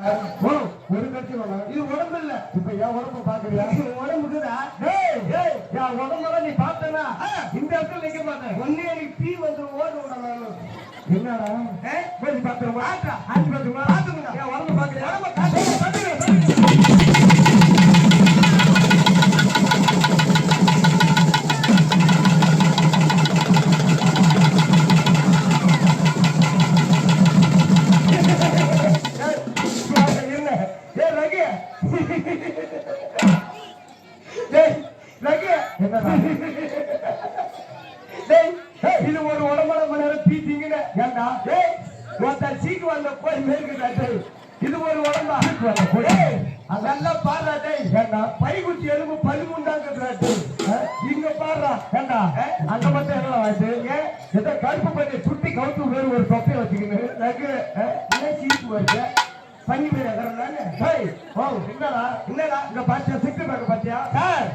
ஒரு கட்சி இது உடம்பு இல்ல. இப்ப என் உடம்பு பாக்குறியா? உடம்புக்குதா? என் உடம்பெல்லாம் நீ பார்த்தனா இந்த இடத்துல நிக்க மாட்டேன். ஒன்னே எனக்கு தீ வந்து ஓடு விடணும். என்னடா போய் பாத்துருமா? ஆச்சு பாத்துருமா? பாத்துருங்க. என் உடம்பு பாக்குறியா? உடம்பு இது ஒரு உடம்புல மணி பீச்சிங்க ஏண்டா சீக்கு வந்த போய் மேற்கு இது ஒரு உடம்பா அதெல்லாம் பாடுறாட்டே ஏண்டா பைக்குச்சி எலும்பு 13 இங்க பாடுறா ஏண்டா அந்த மட்டும் என்ன வாய்ப்பு ஏதோ கருப்பு பண்ணி சுட்டி கவுத்து வேறு ஒரு தொப்பை வச்சுக்கணும் சீக்கு வருது பண்ணி என்னடா என்னடா இங்க பாத்தியா சிக்ஸ் பேக் பாத்தியா சார்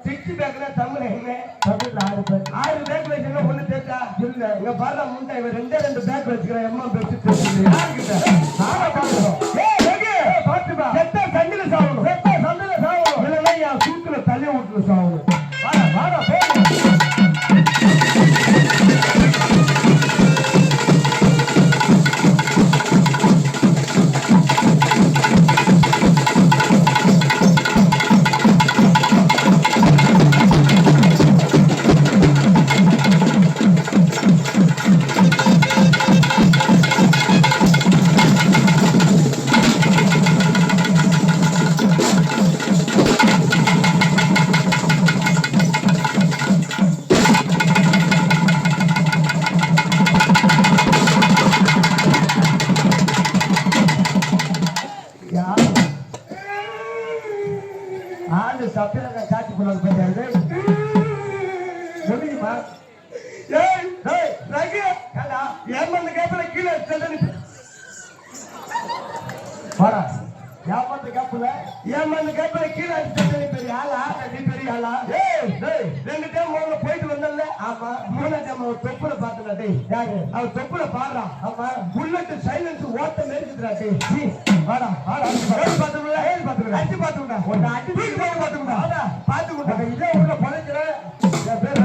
சிக்ஸ் பேக்ல தமிழ் என்ன தமிழ்ல 6 பேக் வச்சுன்னா ஒண்ணு தெரிஞ்சா இல்ல இங்க பாருடா முண்டை இவன் 2 பேக் வச்சுக்கிறேன் எம்மா பேசி யாருக்கிட்ட நாம பாக்குறோம் பாத்துப்பா செத்த சந்தில சாவணும் செத்த சந்தில சாவணும் இல்லைன்னா என் சூத்துல தள்ளி விட்டுல சாவணும் வாடா வாடா காட்சி பண்ண முடியுமா? ஏமாந்த கேப்பல கீழே வாடா ஏமாந்த கேப்பல ஏமாந்த கேப்பல கீழே பெரிய ஆளா நீ பெரிய ஆளா 2 டைம் முதல்ல போயிட்டு வந்தல ஆமா 3 டைம் ஒரு தொப்புல பாத்துடா டேய் யாரு அவர் தொப்புல பாடுறான் ஆமா புல்லட் சைலன்ஸ் ஓட்ட மேற்குதுடா டேய் வாடா வாடா பாத்துடா அடிச்சு பாத்துடா ஒரு அடி தூக்கி பாத்துடா வாடா பாத்துடா இதே உள்ள பழைக்கிற என் பேர்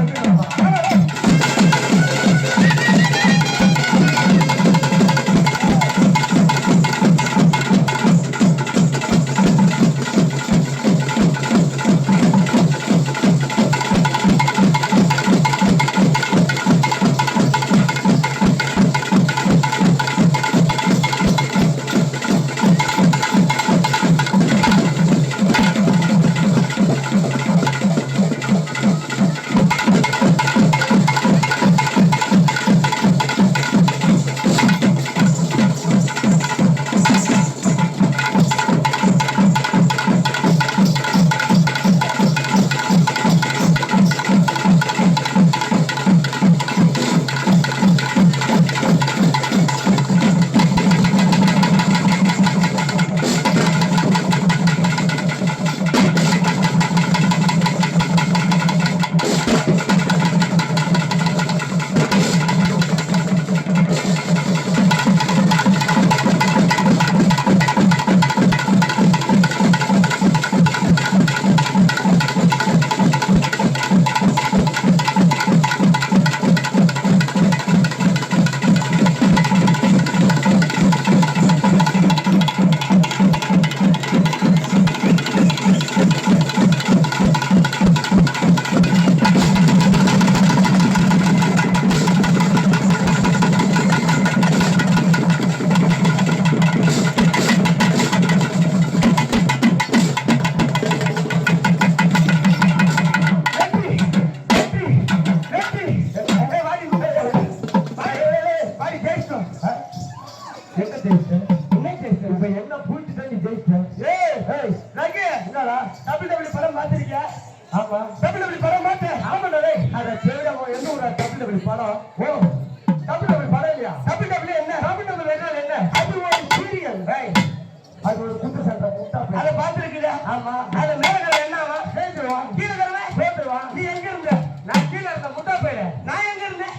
நான் எங்க இருந்தேன்